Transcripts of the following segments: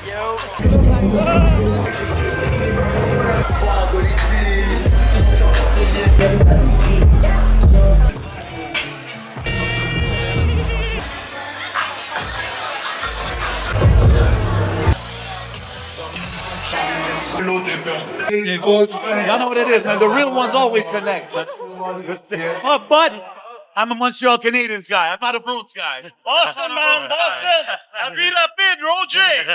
Y'all know what it is, man. The real ones always connect. But I'm a Montreal Canadiens guy. I'm not a Bruins guy. Boston, man, Boston. Appuie rapide, Roger.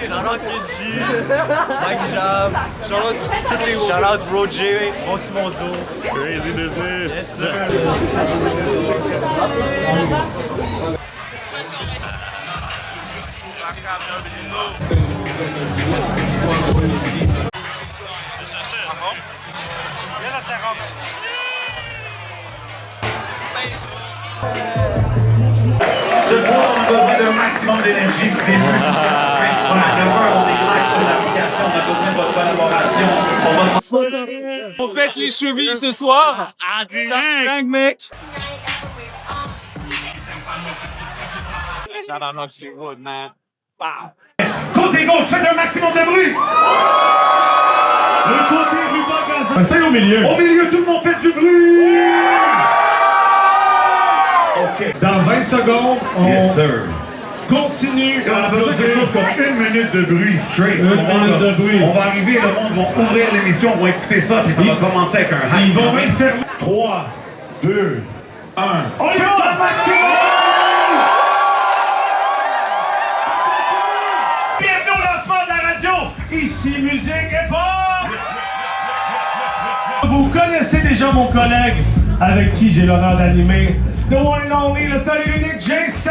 Shout out Kenji, Mike Shab, shout out Roger, Boss Monzo. Crazy business. Yes, sir. Ce soir, on a besoin d'un maximum d'énergie du début jusqu'à la fin. On a 9h, on est live sur l'application, on a besoin de votre collaboration. On pète les chevilles ce soir. En Ça direct. dingue, mec. Shout out Knoxville Wood, man. Wow. Côté gauche, faites un maximum de bruit. Le côté ruban Gaza. C'est au milieu. Au milieu, tout le monde fait du bruit. OK. Dans 20 secondes, on Yes, sir. continue. On a besoin de quelque chose comme 1 minute de bruit straight. Une minute de bruit. On va arriver, le monde va ouvrir l'émission, on va écouter ça, puis ça va commencer avec un hype. Ils vont même fermer. 3, 2, 1. On y va! Bienvenue au lancement de la radio! Ici Musique et Pop! Vous connaissez déjà mon collègue avec qui j'ai l'honneur d'animer The One and Only, le seul et l'unique J7!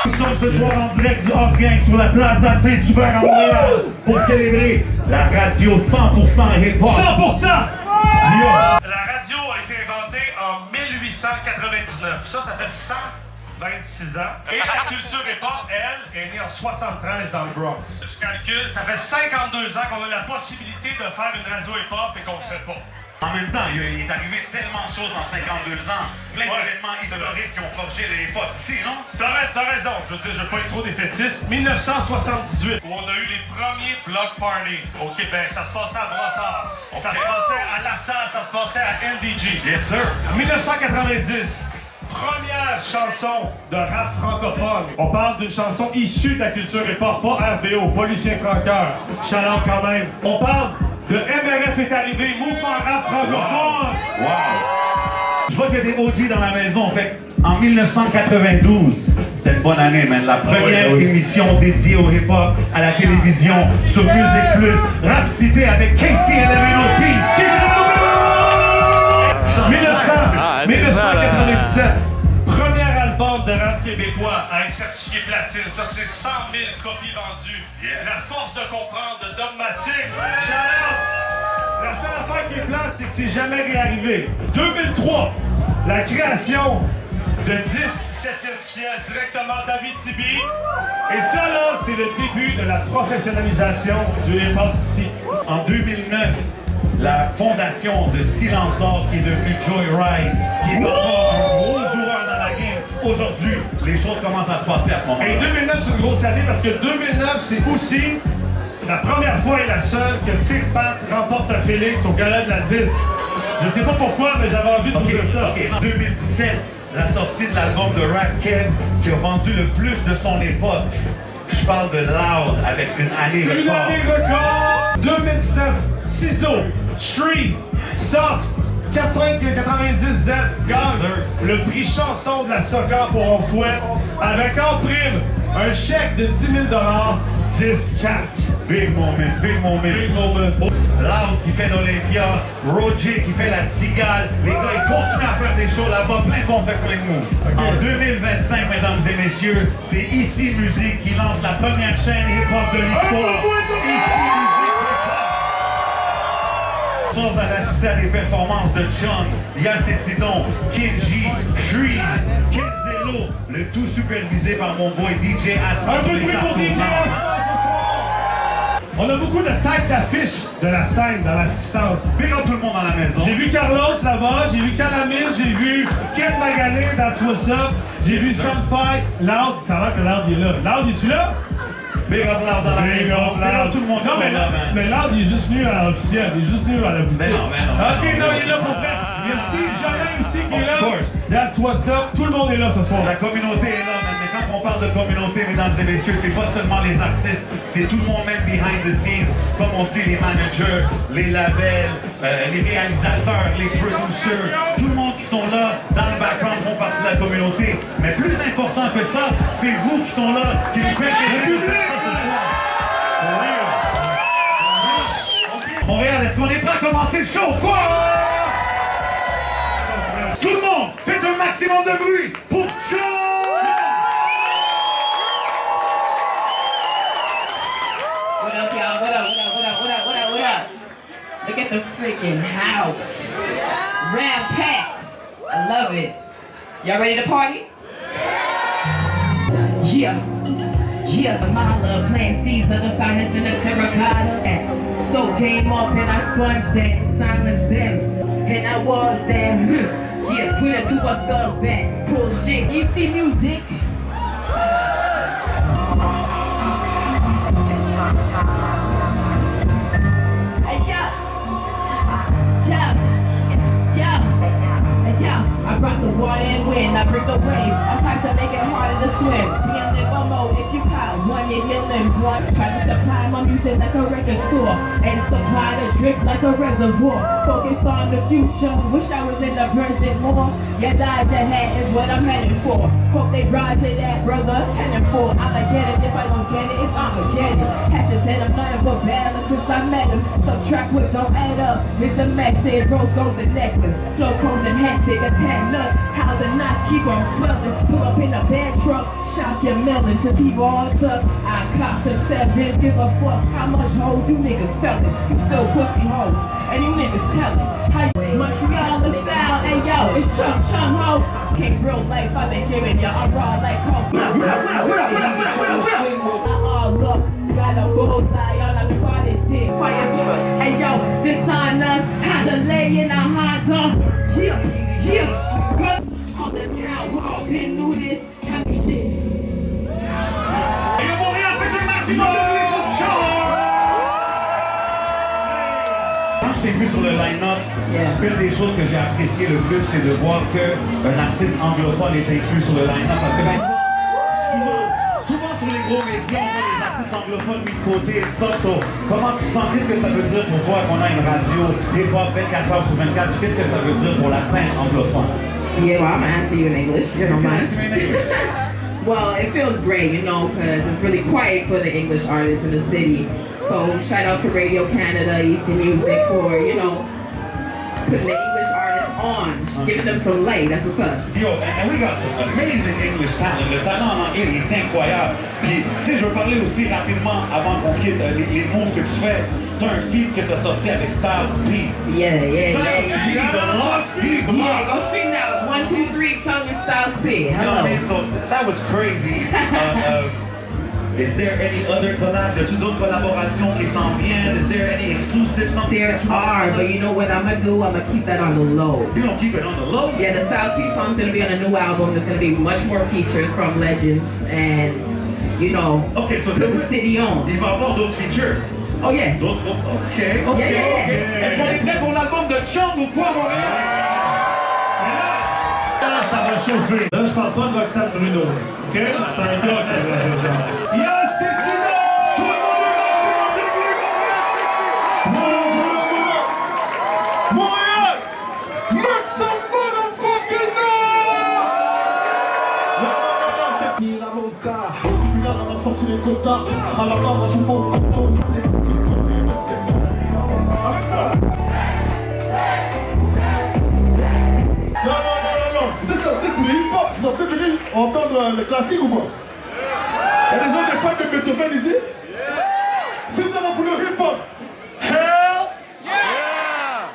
Nous sommes ce soir en direct du House Gang sur la Plaza Saint-Hubert à Montréal pour célébrer la radio 100% hip-hop. 100%! Yo. La radio a été inventée en 1899. Ça fait 126 ans. Et la culture hip-hop, elle, est née en 73 dans le Bronx. Je calcule, ça fait 52 ans qu'on a la possibilité de faire une radio hip-hop et qu'on le fait pas. En même temps, il est arrivé tellement de choses en 52 ans, plein d'événements historiques qui ont forgé le hip-hop ici, non? T'as raison, je veux dire, je veux pas être trop défaitiste. 1978, où on a eu les premiers block parties au Québec. Ça se passait à Brossard, ça se passait à La Salle, ça se passait à NDG. Yes, sir. 1990, première chanson de rap francophone. On parle d'une chanson issue de la culture hip-hop, pas RBO, pas Lucien Francoeur. Shout-out quand même. On parle de MRF est arrivé, mouvement rap francophone. Wow. Je vois qu'il y a des OG dans la maison. Fait en 1992, c'était une bonne année, man. La première émission dédiée au hip-hop à la télévision sur Musique Plus. Rap Cité avec Casey and MNOP. 1997, premier album de rap québécois à être certifié platine. Ça, c'est 100 000 copies vendues. La force de comprendre de Dogmatic. La seule affaire qui est plate, c'est que c'est jamais réarrivé. 2003, la création de disques 7e ciel directement d'Abitibi. Et ça, là, c'est le début de la professionnalisation du hip-hop ici. En 2009, la fondation de Silence d'Or qui est devenue Joyride, qui est encore un gros joueur dans la game. Aujourd'hui, les choses commencent à se passer à ce moment-là. Et 2009, c'est une grosse année parce que 2009, c'est aussi la première fois et la seule que Sir Pat remporte un Félix au gala de la disque. Je sais pas pourquoi, mais j'avais envie de vous dire ça. En 2017, la sortie de l'album de Rap Kid qui a vendu le plus de son époque. Je parle de Loud avec une année record. Une année record! 2019, Ciseaux, Shreeze, Soft, 490Z gagne le prix chanson de la Soca pour On Fouette avec en prime un chèque de 10 000 10-4. Big moment, big moment. Big moment. Loud qui fait l'Olympia, Roger qui fait la Cigale. Les gars, ils continuent à faire des shows là-bas. Plein de monde fait plein de moves. En 2025, mesdames et messieurs, c'est Ici Musique qui lance la première chaîne hip-hop de l'histoire. Ici Musique hip-hop. Chose à assister à des performances de John, Yacetidon, Kenji, Shreeze, Kenzelo, le tout supervisé par mon boy DJ Asma. Un peu de bruit pour DJ Asma ce soir! On a beaucoup de têtes d'affiche de la scène dans l'assistance. Big up tout le monde dans la maison. J'ai vu Carlos là-bas, j'ai vu Calamine, j'ai vu Ken Magané, That's What's Up, j'ai vu Sunfight, Loud, ça a l'air que Loud il est là. Loud, il est là? Big up Loud dans la Big maison. up, Big up Loud. tout le monde. Non, qui mais, sont là, man. mais Loud, il est juste venu à l'officiel, il est juste venu à la boutique. Mais non. Ok, non, il est là pour vrai. Il y a Steve Jolin aussi qui est là. Of course. That's What's Up, tout le monde est là ce soir. La communauté est là, mais quand on parle de communauté, mesdames et messieurs, c'est pas seulement les artistes, c'est tout le monde même behind the scenes, comme on dit, les managers, les labels, les réalisateurs, les producers, tout le monde qui sont là dans le background font partie de la communauté. Mais plus important que ça, c'est vous qui sont là, qui nous permettez de faire ça ce soir. Montréal, est-ce qu'on est prêt à commencer le show? Quoi? Tout le monde, faites un maximum de bruit pour show! What up, y'all? What up? Look at the freaking house. Ram packed. I love it. Y'all ready to party? Yeah. My love plant seeds of the finest in the terracotta. And so came up and I sponged that and silenced them. And I was there. Yeah, put it to a thug back. Bullshit. You see music? I rock the water and wind, I bring the wave. I'm type to make it harder to swim. Be in limbo mode if you caught one in your limbs. One try to supply my music like a record store and supply the drip like a reservoir. Focus on the future, wish I was in the present more. Yeah, dodge ahead is what I'm heading for. Hope they roger that, brother. 10 and 4, I'ma get it. If I don't get it, it's Armageddon. Had to tell him nothing but balance since I met him. Subtract what don't add up. It's the method, rose gold the necklace. Flow cold and hectic, attack nuts. How the knots keep on swelling. Pull up in a bad truck, shock your melon. Sativa all tuck, I cop the sevens. Give a fuck how much hoes you niggas felt it. You still pussy hoes, and you niggas tellin'. How you Montreal the sound, hey yo, it's Chung ho. Can't real life, I been giving ya a raw like coke. Look, got a bullseye on a spotted dick. Fire first, hey yo, disarm us. How to lay in a Honda. Yeah, girl, on the town wall, been through this type of shit. Et au Montréal, faites un maximum de bruit pour show! Quand je t'ai vu sur le line-up, une des choses que j'ai apprécié le plus, c'est de voir qu'un artiste anglophone est inclus sur le line-up. Parce que souvent sur les gros médias, on voit les artistes anglophones mis de côté et stuff. So, comment tu te sens? Qu'est-ce que ça veut dire pour toi qu'on a une radio hip-hop 24 heures sur 24? Qu'est-ce que ça veut dire pour la scène anglophone? Yeah, well, I'm gonna answer you in English. You don't mind. Answer me in English. Well, it feels great, you know, because it's really quiet for the English artists in the city. So shout out to Radio Canada, Easy Music for, you know, putting the English artists on, giving them some light. That's what's up. Yo, and we got some amazing English talent. Le talent en anglais, il est incroyable. Puis, tu sais, je veux parler aussi rapidement, avant qu'on quitte, les moves que tu fais. T'as un feat que t'as sorti avec Styles P. Yeah. Styles P, the Lost D Block. Yeah, go stream that 1, 2, 3 Chung and Styles P. You know what I mean? Hello. So that was crazy. Is there any other collabs? Y a-tu d'autres collaborations qui s'en viennent? Is there any exclusive something There that you want to are, tell but us? you know what I'm gonna do? I'm gonna keep that on the low. You don't keep it on the low? Yeah, the Styles P song's gonna be on a new album. There's gonna be much more features from legends and, you know, Okay, so put the city on. il va y avoir d'autres features. Oh yeah. D'autres groupes? Ok. Yeah. Est-ce qu'on est prêt pour l'album de Chung ou quoi, Montréal? Là, ça va chauffer. Là, je parle pas de Roxane Bruno. OK? C'est un gars qui va chauffer. Yo, c'est Tino! Tout le monde est maximum de bruit, Montréal! Make some motherfucking noise! Non, c'est fini l'avocat. Là, on a sorti les costards. À la barre, je monte. Avec moi! Non. C'est pour le hip-hop. Vous êtes venus entendre le classique ou quoi? Il y a des gens, des fans de Beethoven ici? Si vous allez pour le hip-hop, hell yeah!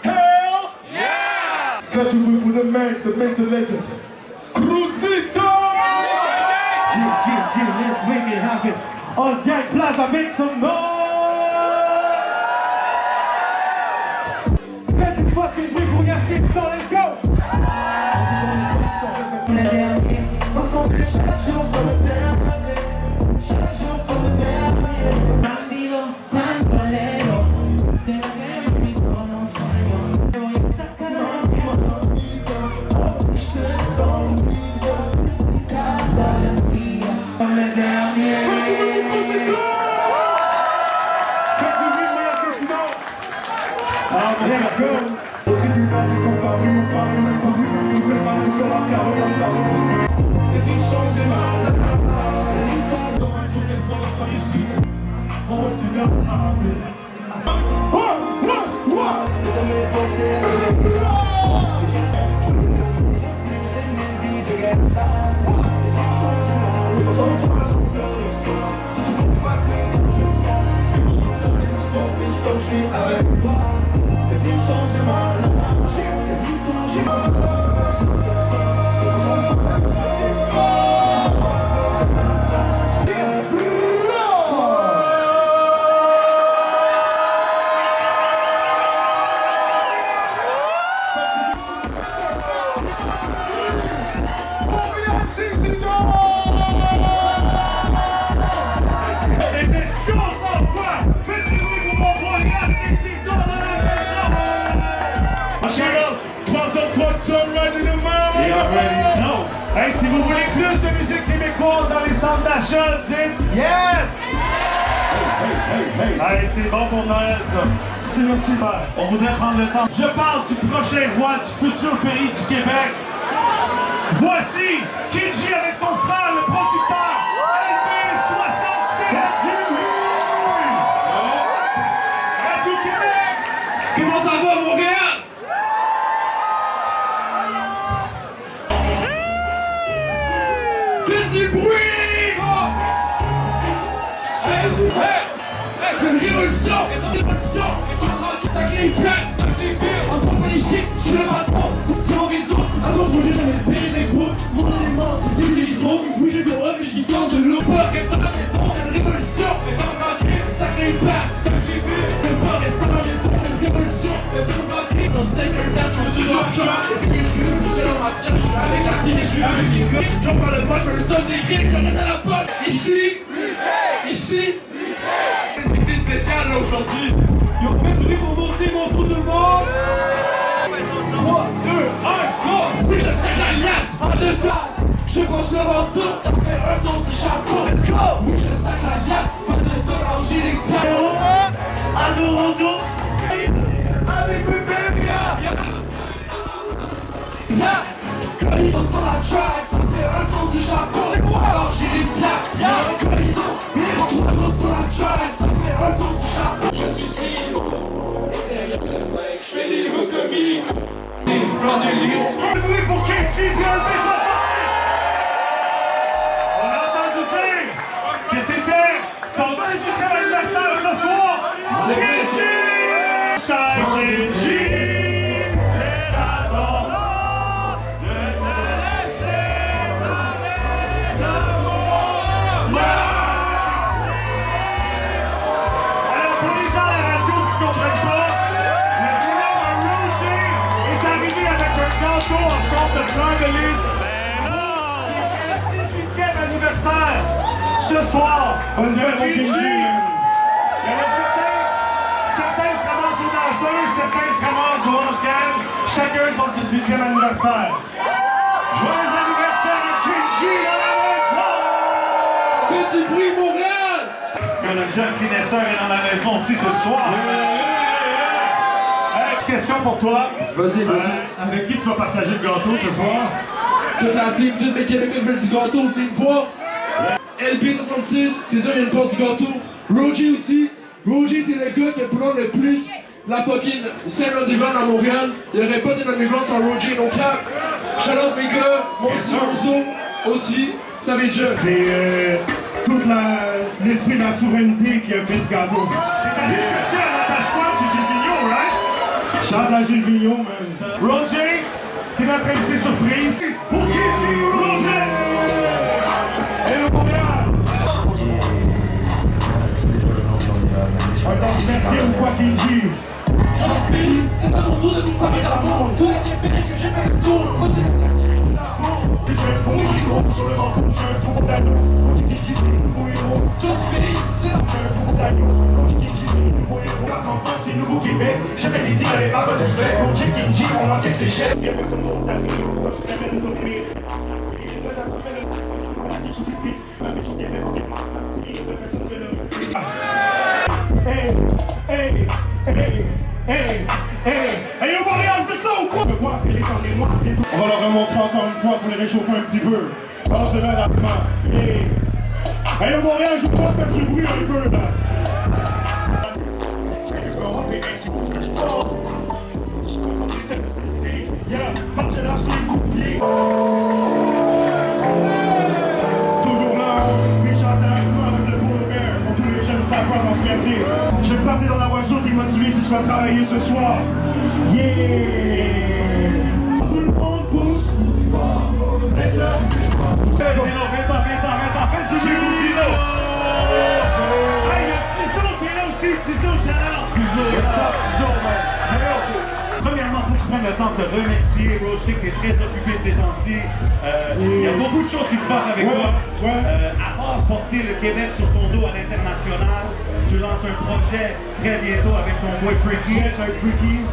Faites du bruit pour le main, the legend. Crucito! Let's make it happen. Us get Plaza, make some noise! let's go! Parce qu'on est chaque jour comme le dernier. Chaque jour comme le dernier. Bandido, bandolero, te lo debo mi con un sueño. Te voy a sacar comme le dernier. Faites du rythme, c'est sinon! Let's go! Aucune image est comparée ou par un inconnu. Nous fait mal sur la carotte. Et puis changer ma life. Dans un tournée pour la tradition. On va finir avec. Dans mes pensées, avec toi. Et puis changer ma life. Hey, si vous voulez plus de musique québécoise dans les centres d'achat, dites yes! Hey, c'est bon pour Noël, ça. C'est super. On voudrait prendre le temps. Je parle du prochain roi du futur pays du Québec. Voici Kenji avec son frère, le producteur, LB67. Radio-Québec! Comment ça va, Montréal? Faites du bruit! Hey, une révolution! Révolution! Sacré plan! Sacré pire! En tant que chic, je suis le patron! C'est mon réseau! Avant que j'ai jamais payé des groupes! Mon élément, c'est les gros! Oui, j'ai le rhum, mais je sors de l'eau! Pas reste dans la maison! C'est une révolution! Sacré plan! Sacré pire! C'est pas reste dans la maison! C'est une révolution! Dans 5 heures, je me suis dans le chemin! J'ai dans ma pièce, je suis avec la télé, je suis avec les gars! J'en parle pas, je me sonne des rimes, je reste à la poche! Ici! Ici! Respecté spécial là aujourd'hui! Yo, faites du bruit pour monter mon fou tout le monde! 3, 2, 1, go! Oui, je serai la liasse en deux temps! Je pense le vent tout, ça fait un tour du chapeau! Let's go! Oui, je serai la liasse, pas de danger les gars! À Toronto! Avec bébé, quand ils tombent sur la track, ça fait un tour du chapeau! C'est quoi? Danger les places! Quand ils tombent sur la track, ça fait un tour du chapeau! Je suis ici, et derrière le mic, je fais des rues comme il prend des listes. Du bruit pour Kenji et LB67. On a entendu dire que c'était ton 18e anniversaire ce soir. Kenji! Kenji! C'est la norme de te laisser parler d'amour. Alors pour les gens à la radio qui ne comprennent pas, le célèbre Roger est arrivé avec un gâteau en forme de fleur de lys. C'est le 18e anniversaire ce soir. Bonne nouvelle, mon Kenji. Il y en a certains se ramassent au danseurs, certains se ramassent au Orange-Can. Chacun son 18e anniversaire. Joyeux anniversaire à Kenji dans la maison! Faites du bruit, Montréal! Que le jeune finesseur est dans la maison aussi ce soir. Hey, question pour toi. Vas-y, vas-y. Avec qui tu vas partager le gâteau ce soir? Toute la team, tous mes Québécois veulent du gâteau, venez me voir. LB66, c'est ça, il y a une porte du gâteau. Roger aussi. Roger, c'est le gars qui a prendre le plus la fucking scène underground à Montréal. Il n'y aurait pas d'underground underground sans Roger, donc cap. Shout out mes gars, mon Simonzo aussi, ça va être jeune. C'est tout l'esprit de la souveraineté qui a fait ce gâteau. T'es allé chercher à la page 3 chez Gilles Vigneault, right? Chante à Gilles Vigneault, man. Roger, t'es notre invité surprise. Pour qui tu Roger? Et le Montréal. Un temps ou quoi, Kenji? Dans ce pays, c'est à mon tour de tout parer dans la monde. Tous les Québécois que j'ai fait le tour, je fais le fond, il gros sur le manteau, je fais un faux d'agneau. Quand je dis que j'ai des nouveaux héros, dans ce pays, c'est à faire un faux d'agneau. Quand je dis que j'ai des nouveaux héros, en France, c'est Nouveau Québec. J'ai fait des dits dans les barbes de frais. Mon Jake et G, on encaisse les chaises. Y'a personne d'autre d'amener, comme si t'avais de dormir. Hey, hey, hey, hey, hey, hey, yo Montréal, vous êtes là ou quoi? On va leur remontrer encore une fois pour les réchauffer un petit peu. Balancez le lancement. Hey, hey, yo Montréal, je vous vois faire du bruit un peu là. Yeah, marchez là sur les coups de pied. Toujours là, méchant intéressement avec le gros bear pour tous les jeunes sapeurs qu'on se fait dire. J'espère que t'es dans la voiture, t'es motivé si tu vas travailler ce soir. Yeah! Tout le monde pousse. Maintenant, viens t'en, fais du bruit pour Tino. Hey, il y a Tizo qui est là aussi, Tizo, shout-out. Tizo, premièrement, faut que tu prennes le temps de te remercier. Bro, je sais que t'es très occupé ces temps-ci. Il y a beaucoup de choses qui se passent avec toi. À part porter le Québec sur ton dos à l'international, tu lances un projet très bientôt avec ton boy Freaky. Yes, avec Freaky.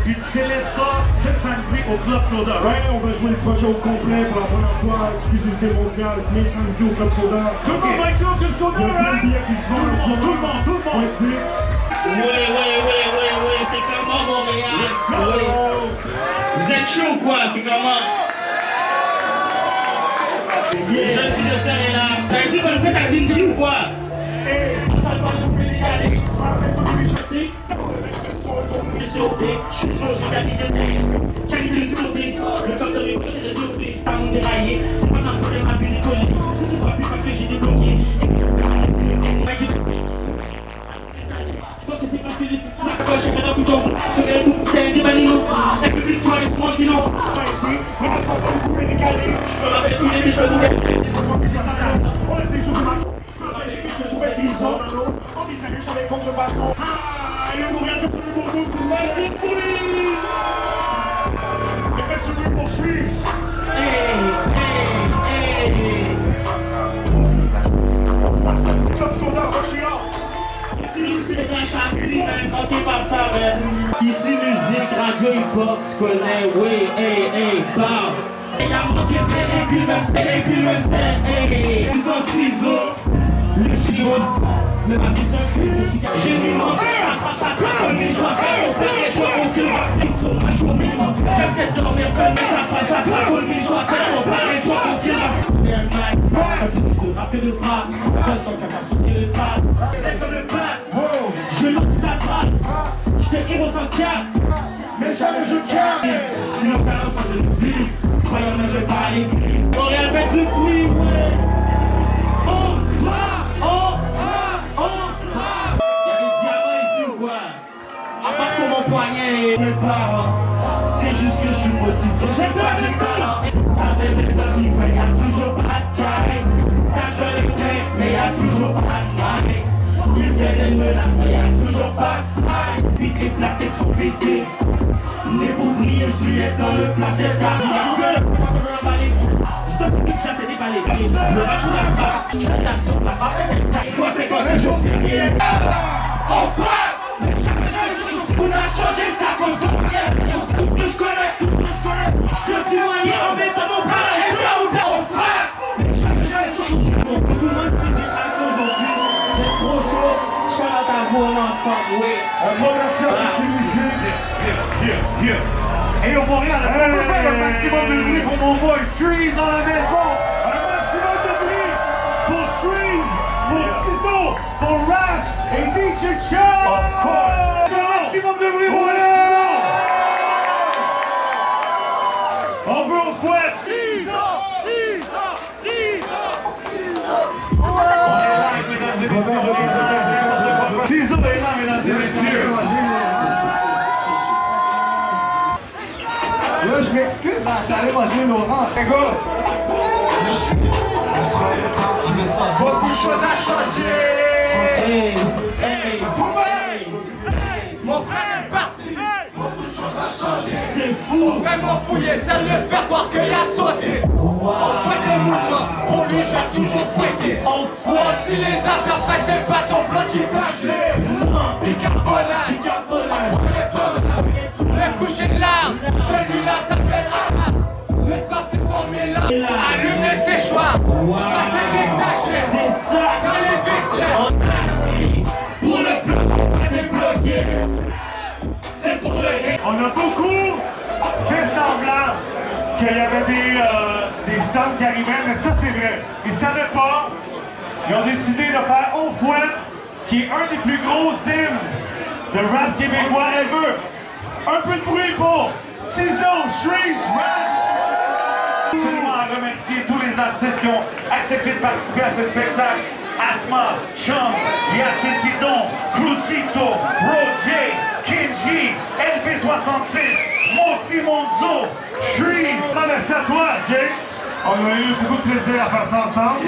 Puis tu célèbres ça ce samedi au Club Soda. Right, on va jouer le projet au complet pour la première fois. Exclusivité mondiale, mais samedi au Club Soda. Tout le monde va être là au Club Soda, hein? Il y a plein de billets qui se vendent en ce moment. Tout le monde. Ouais, c'est comment Montréal? Ouais. Vous êtes chaud ou quoi? C'est comment? Les jeunes filles de serre là. T'as dit qu'on le fait à Kinji ou quoi? Ça va pas nous décaler. Je suis sur B, je suis sur J'ai sur B, le top de l'époque j'ai le doublé. T'as mon déraillé, c'est pas ma faute de ma vie Nicolas. Si tu crois plus parce que j'ai débloqué. Je pense que c'est parce que j'ai dit ça. Quand j'ai fait un bouton, sur les bouts, t'es des balinos. Et puis victoire, ils se mangent minot. Je me rappelle tous les biches, je me rappelle. On laisse les choses de ma... Je me rappelle les biches, je trouvais qu'ils sont dans l'eau. On dit salut sur les contrefaçons. Ah, et on regarde tout le monde pour le bruit. Et faites ce bruit pour Suisse. Comme Soda, Rochia. Ici musique, radio hip-hop, tu connais, oui, hey, bam. Y'a manqué influenceur, hey, ils ont ciseaux, le chiro, le papier se fait, j'ai mis mon frère, ça face à toi, comme il soit fait, on peut les jouer, on tire, ils sont pas chauds, mais moi, j'aime peut-être dormir comme ça face à toi, comme il soit fait, on peut les jouer, on tire, se rappeler de frappe, quand je t'en casse sauter le trap, laisse comme le plat, je lance sa trappe, j'étais héros sans cap, mais jamais je casse, sinon balance je le glisse, croyant mais je vais pas à l'église, Montréal fait du bruit, ouais, on frappe, y'a des diamants ici ou quoi, à part sur mon poignet et mes parents, c'est juste que je suis motivé, j'ai pas de talent, ça fait des temps qu'il y a toujours pas de carré. Ça je le fais, mais y'a toujours pas de maille. Il fait des menaces, mais y'a toujours pas de smile. Puis les plastiques sont pétés. Les pour briller, je lui ai dans le placé d'argent. Je sais que j'ai fait déballer. Le rap ou la frappe, j'attends sur la frappe. Une fois c'est comme un jour férié. On frappe! On a changé, c'est à cause de tout ce que je connais, tout ce que je connais. Je te témoigner en mettant mon bras et ça ou pas, on frappe! Tout le monde s'y dépasse aujourd'hui, c'est trop chaud, shout-out à vous ensemble, oui. Un bon merci à ici musique. Et au Montréal, est-ce qu'on peut faire un maximum de bruit pour mon boy Shreeze dans la maison? Un maximum de bruit pour Shreeze, pour Tizo, pour Rash et DJ Chad. Of course. Un maximum de bruit pour Tizo. On veut au fouet. Tizo. Tizo est là, mesdames et messieurs. Là, je m'excuse, ça allait manger Laurent. Les gars! Beaucoup de choses à changer! Hey, Tout le monde! Mon frère est parti! changé. C'est fou. Vraiment fouillé, ça le faire croire qu'il a sauté. On fouette les mouvements, pour lui j'ai toujours fouetté. On fouette si les affaires fraîches, c'est pas ton bloc qui tâche. Non, bicarbonate, le coucher de l'arme, celui-là s'appelle Arab. L'espace c'est pour mes larmes, allume les séchoirs. J'passe des sachets, Des sacs. dans les vestiaires. On a pris pour le bloc, on va débloquer. C'est pour le hit. On a beaucoup fait semblant qu'il y avait des stands qui arrivaient, mais ça c'est vrai. Ils savaient pas. Ils ont décidé de faire Au Fouet, qui est un des plus gros hymnes de rap québécois ever. Un peu de bruit pour Tizo, Shreeze, Ratch. Absolument à remercier tous les artistes qui ont accepté de participer à ce spectacle. Asma, Chum, Yacine Tidon, Crucito, Roger, Kenji, LP66, Monty Monzo, Shreeze. Merci à toi, Jay. On a eu beaucoup de plaisir à faire ça ensemble.